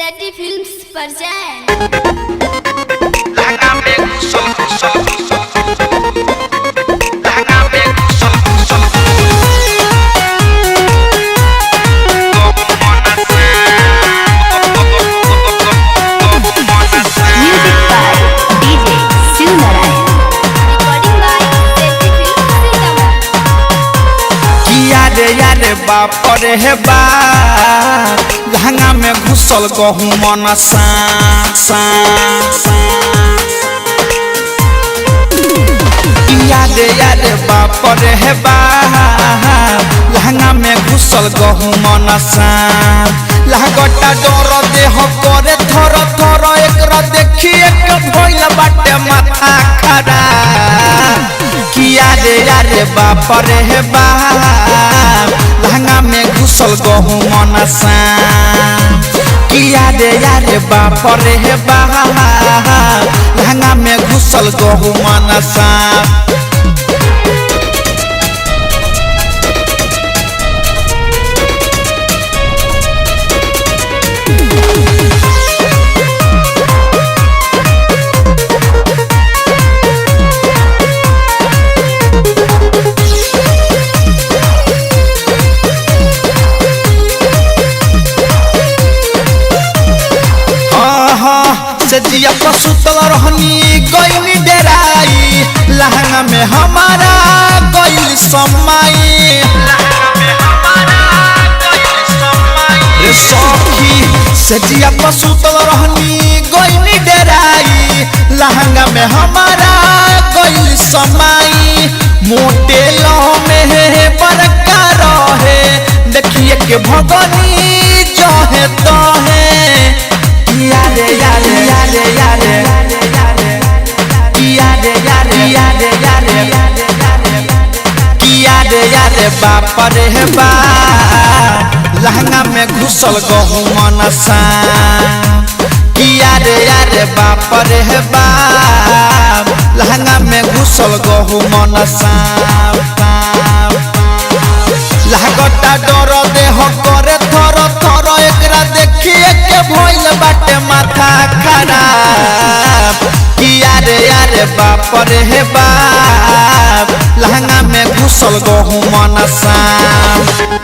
सेटी films present Music by DJ Shiv Narayan. recording by सेटी films Sitamarhi. यारे यारे बाप रे हे बा लहंगा में घुसल गहूँ मन सा यारे यारे बाप रे हे बा लहंगा में घुसल गहूँ मन सा लहगटा डर देह करे थर थर एकरा देखिए के भइल बाटे माथा खड़ा यारे यारे बाप रे हे बा लहंगा में घुसल गहूँ मन सा यारे यारे बाप रे हे बा लहंगा में घुसल गहूँ मन सा सजिया पसुतल रहनी गईनी डेराई लहंगा में हमारा गईल समाई रे सखी सजिया पसुतल रहनी गईनी डेराई लहंगा में हमारा गईल समाई मोटे लो में बरका रहे देखिए के भगनी जो है तो है यारे यारे यारे यारे यारे यारे यारे यारे यारे बाप रे हे बा लहंगा में घुसल गहूँ मन सा यारे यारे बाप रे हे बा लहंगा में घुसल गहूँ मन सा लहगटा डर देह करे थर थर एकरा देखिए के भइल बाटे माथा खराब यारे यारे बाप रे हे बाप लहंगा में घुसल गहूँ मन सा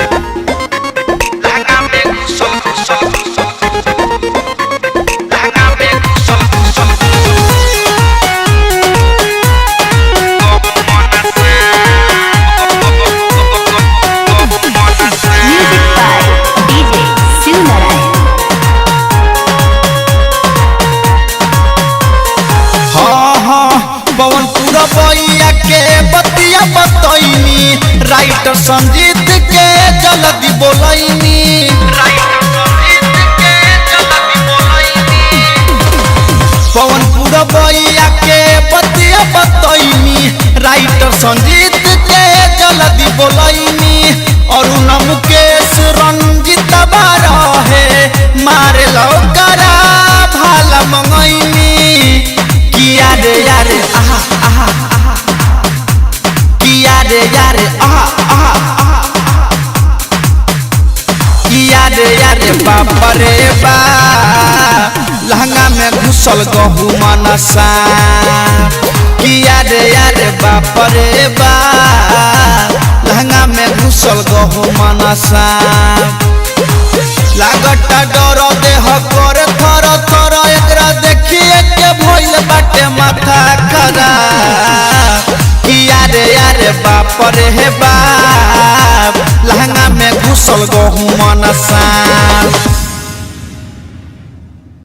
Music by DJ Shiv Narayan. पवन पूरा बैया के बतिया बतैनी राइटर संजीत के जल्दी बोलैनी पवन पूरा बैया के बतिया बतैनी राइटर संजीत के जल्दी बोलैनी अरुण मुकेश रंजित बारा है मारे लौकरा भाला मंगैनी यारे यारे आहा आहा आहा यारे यारे आहा आहा आहा यारे यारे बाप रे बा लहंगा में घुसल गहूँ मन सा यारे यारे बाप रे बा लहंगा में घुसल गहूँ मन सा लागटा डर देह करे थर थर एकरा देखिए के भइल बाटे माथा खराब यारे यारे बाप रे हे बाप लहंगा में घुसल गहूँ मन सा